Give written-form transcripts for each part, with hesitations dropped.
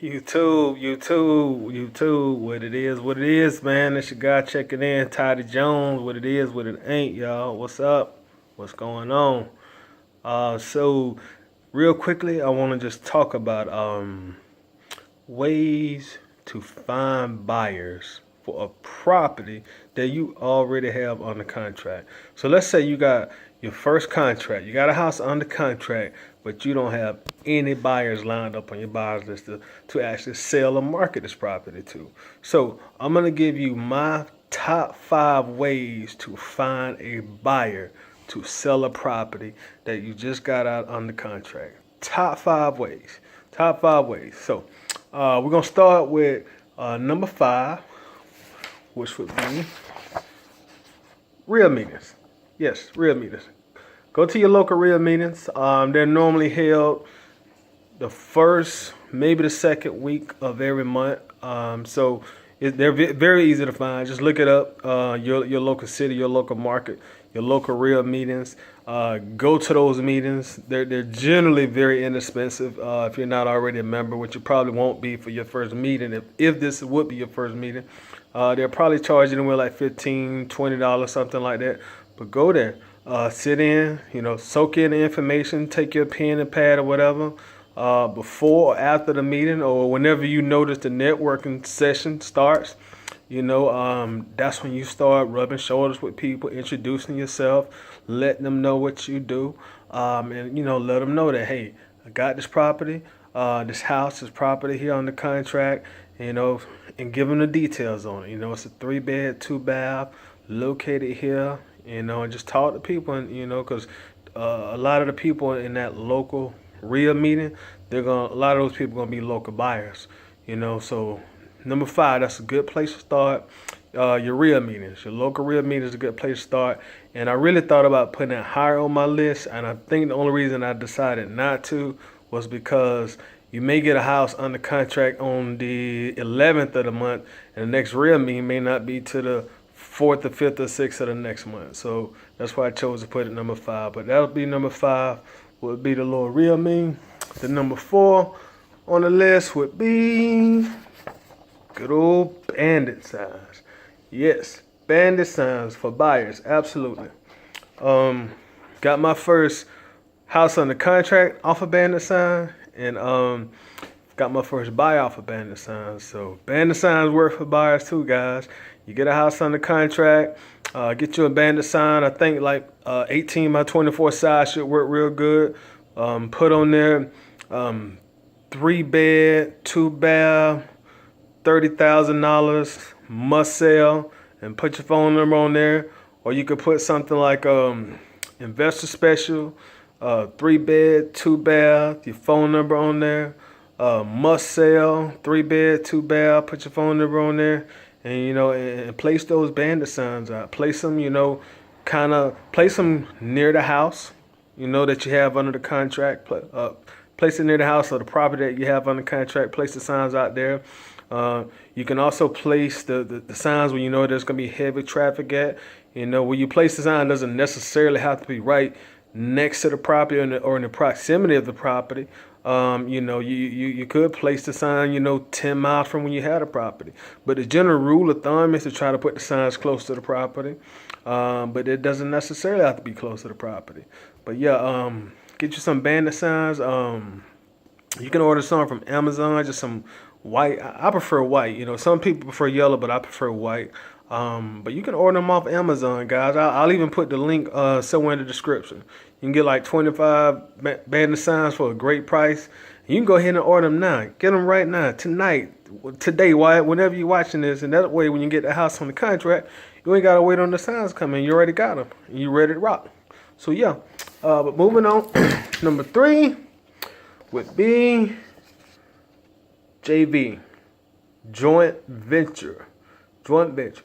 YouTube, what it is, man. It's your guy checking in, Toddy Jones. What it is, what it ain't, y'all. What's up? What's going on? So real quickly, I want to just talk about ways to find buyers for a property that you already have under contract. So let's say you got your first contract, you got a house under contract, but you don't have any buyers lined up on your buyers list to actually sell or market this property to. So I'm gonna give you my top 5 ways to find a buyer to sell a property that you just got out under contract. Top 5 ways. Top 5 ways. So we're gonna start with number 5, which would be real meetings. Yes, real meetings. Go to your local real meetings. They're normally held the first, maybe the second week of every month. They're very easy to find. Just look it up. Your local city, your local market, your local real meetings. Go to those meetings. They're generally very inexpensive if you're not already a member, which you probably won't be for your first meeting. If this would be your first meeting, they'll probably charge you anywhere like $15, $20, something like that. But go there, sit in, soak in the information, take your pen and pad or whatever. Before or after the meeting, or whenever you notice the networking session starts, that's when you start rubbing shoulders with people, introducing yourself, letting them know what you do, and let them know that, hey, I got this property, this house, this property here on the contract, and give them the details on it. It's a 3-bed, 2-bath, located here, and just talk to people, and because a lot of the people in that local real meeting, a lot of those people gonna be local buyers, So number 5, that's a good place to start. Your real meetings, your local real meetings is a good place to start. And I really thought about putting it higher on my list, and I think the only reason I decided not to was because you may get a house under contract on the 11th of the month, and the next real meeting may not be to the 4th or 5th or 6th of the next month. So that's why I chose to put it number 5. But that'll be number 5. Would be the little real mean. The number 4 on the list would be good old Bandit Signs. Yes, Bandit Signs for buyers, absolutely. Got my first house under contract off of Bandit Sign, and got my first buy off of Bandit Signs. So Bandit Signs work for buyers too, guys. You get a house under contract, get you a Bandit Sign. I think like 18 by 24 size should work real good. Put on there 3-bed, 2-bath, $30,000, must sell, and put your phone number on there. Or you could put something like investor special, 3-bed, 2-bath, your phone number on there. Must sell, 3-bed, 2-bath, put your phone number on there. And and place those Bandit Signs out. Place them, place them near the house, that you have under the contract. Place it near the house or the property that you have under contract. Place the signs out there. You can also place the signs where there's going to be heavy traffic at. Where you place the sign doesn't necessarily have to be right next to the property or in the proximity of the property. You could place the sign, 10 miles from when you had a property. But the general rule of thumb is to try to put the signs close to the property. But it doesn't necessarily have to be close to the property. But yeah, get you some Bandit Signs. You can order some from Amazon, just some white. I prefer white. Some people prefer yellow, but I prefer white. But you can order them off Amazon, guys. I'll even put the link somewhere in the description. You can get like 25 Bandit Signs for a great price. You can go ahead and order them now. Get them right now, tonight, today, whenever you're watching this. And that way, when you get the house on the contract, you ain't got to wait on the signs coming. You already got them. And you ready to rock. So, yeah. But moving on, number 3 would be JV, joint venture. Joint venture.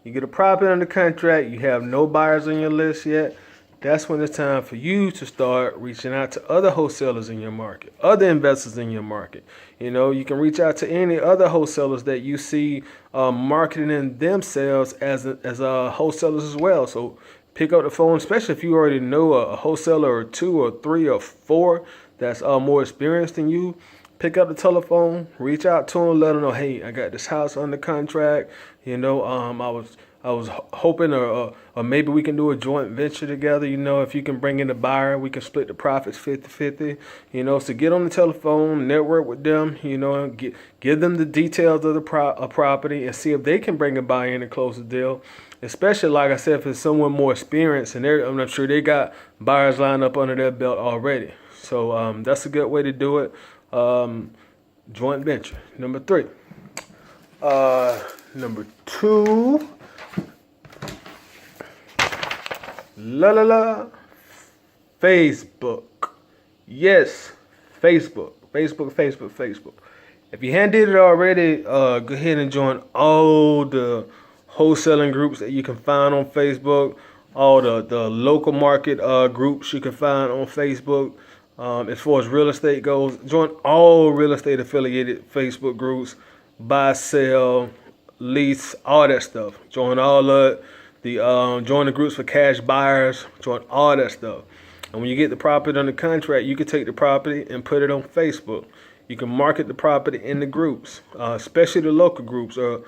You get a property under contract, you have no buyers on your list yet. That's when it's time for you to start reaching out to other wholesalers in your market, other investors in your market. You can reach out to any other wholesalers that you see marketing themselves as wholesalers as well. So pick up the phone, especially if you already know a wholesaler or 2 or 3 or 4 that's more experienced than you. pick up the telephone, reach out to them, let them know, hey, I got this house under contract. I was hoping, or maybe we can do a joint venture together. If you can bring in the buyer, we can split the profits 50-50. So get on the telephone, network with them. Give them the details of the property and see if they can bring a buyer in and close the deal. Especially, like I said, if it's someone more experienced, and I'm not sure they got buyers lined up under their belt already. So that's a good way to do it. Joint venture. Number 3. Number 2. Facebook. Yes, Facebook. If you hadn't did it already, go ahead and join all the wholesaling groups that you can find on Facebook, all the local market groups you can find on Facebook. As far as real estate goes, join all real estate affiliated Facebook groups, buy, sell, lease, all that stuff. Join all of join the groups for cash buyers. Join all that stuff. And when you get the property under contract, you can take the property and put it on Facebook. You can market the property in the groups, especially the local groups, or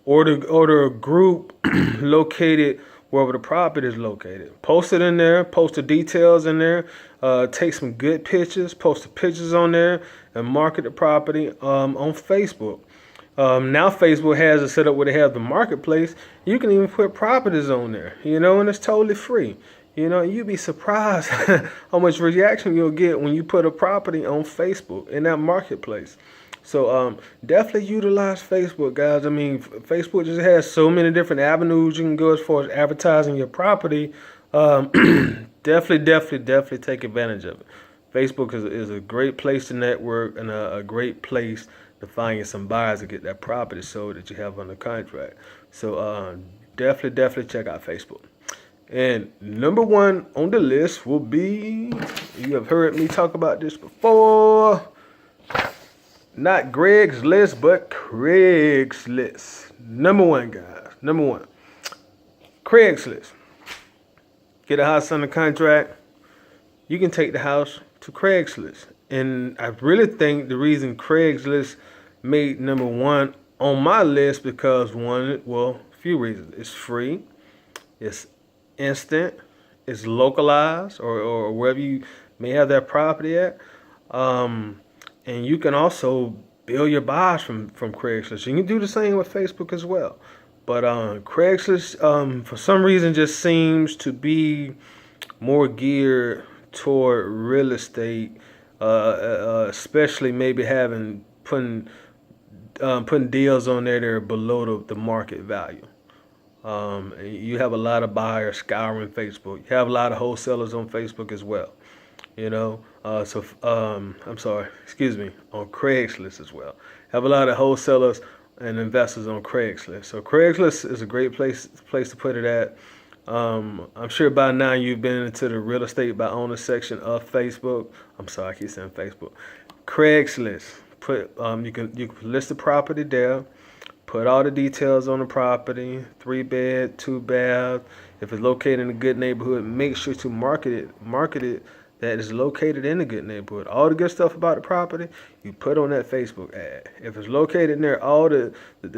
the group located wherever the property is located. Post it in there. Post the details in there. Take some good pictures. Post the pictures on there and market the property on Facebook. Now Facebook has it set up where they have the marketplace. You can even put properties on there, and it's totally free. You'd be surprised how much reaction you'll get when you put a property on Facebook in that marketplace. So definitely utilize Facebook, guys. I mean, Facebook just has so many different avenues you can go as far as advertising your property. Definitely take advantage of it. Facebook is a great place to network and a great place to find you some buyers to get that property sold that you have under contract. So definitely check out Facebook. And number 1 on the list will be, you have heard me talk about this before, not Craigslist, but Craigslist. Number 1, guys. Number 1. Craigslist. Get a house under contract. You can take the house to Craigslist. And I really think the reason Craigslist made number 1 on my list because a few reasons. It's free. It's instant. It's localized or wherever you may have that property at. And you can also build your buyers from Craigslist. You can do the same with Facebook as well. But Craigslist, for some reason, just seems to be more geared toward real estate, especially maybe putting deals on there that are below the market value. You have a lot of buyers scouring Facebook. You have a lot of wholesalers on Facebook as well. On Craigslist as well. Have a lot of wholesalers and investors on Craigslist. So Craigslist is a great place to put it at. I'm sure by now you've been into the real estate by owner section of Facebook. I'm sorry, I keep saying Facebook. Craigslist. You can list the property there. Put all the details on the property. 3-bed, 2-bath. If it's located in a good neighborhood, make sure to market it that is located in a good neighborhood. All the good stuff about the property, you put on that Facebook ad. If it's located near all the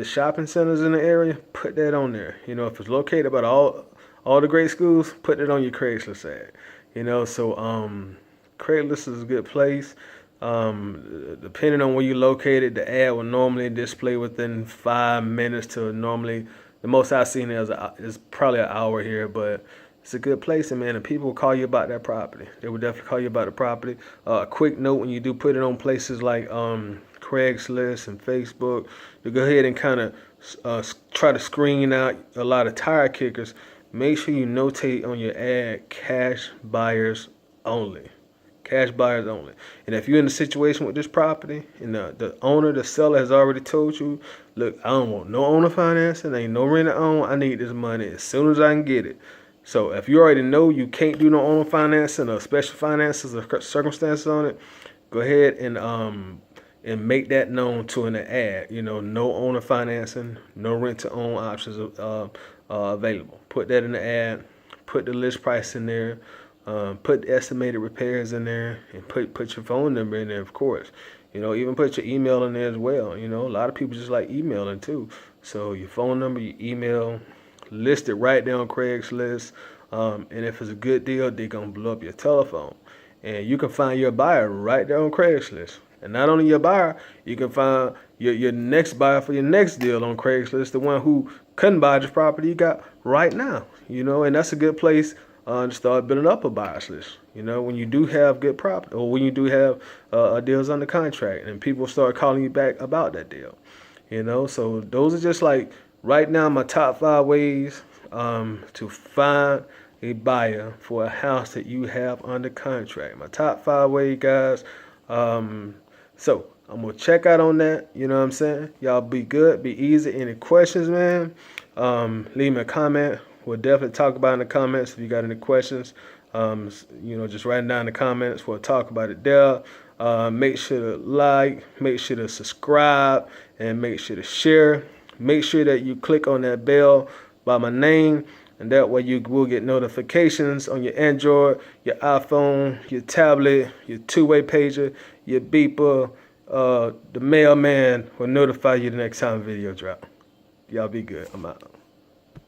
shopping centers in the area, put that on there. If it's located about all the great schools, put it on your Craigslist ad. So Craigslist is a good place. Depending on where you're located, the ad will normally display within 5 minutes to normally, the most I've seen is probably an hour here, but it's a good place, and man, and people will call you about that property. They will definitely call you about the property. A quick note, when you do put it on places like Craigslist and Facebook, to go ahead and kind of try to screen out a lot of tire kickers. Make sure you notate on your ad, cash buyers only. Cash buyers only. And if you're in a situation with this property and the seller has already told you, look, I don't want no owner financing, ain't no rent to own, I need this money as soon as I can get it. So if you already know you can't do no owner financing or special finances or circumstances on it, go ahead and make that known to an ad. No owner financing, no rent to own options available. Put that in the ad. Put the list price in there. Put the estimated repairs in there, and put your phone number in there, of course. Even put your email in there as well. A lot of people just like emailing too. So your phone number, your email, list it right there on Craigslist. And if it's a good deal, they're gonna blow up your telephone. And you can find your buyer right there on Craigslist. And not only your buyer, you can find your next buyer for your next deal on Craigslist, the one who couldn't buy the property you got right now. And that's a good place to start building up a buyers list. When you do have good property, or when you do have deals under contract, and people start calling you back about that deal. So those are just like right now my top 5 ways to find a buyer for a house that you have under contract. My top 5 ways, guys. So I'm gonna check out on that. You know what I'm saying? Y'all be good, be easy. Any questions, man? Leave me a comment. We'll definitely talk about it in the comments if you got any questions. Just write it down in the comments. We'll talk about it there. Make sure to like, make sure to subscribe, and make sure to share. Make sure that you click on that bell by my name, and that way you will get notifications on your Android, your iPhone, your tablet, your two-way pager, your beeper. The mailman will notify you the next time a video drop. Y'all be good. I'm out.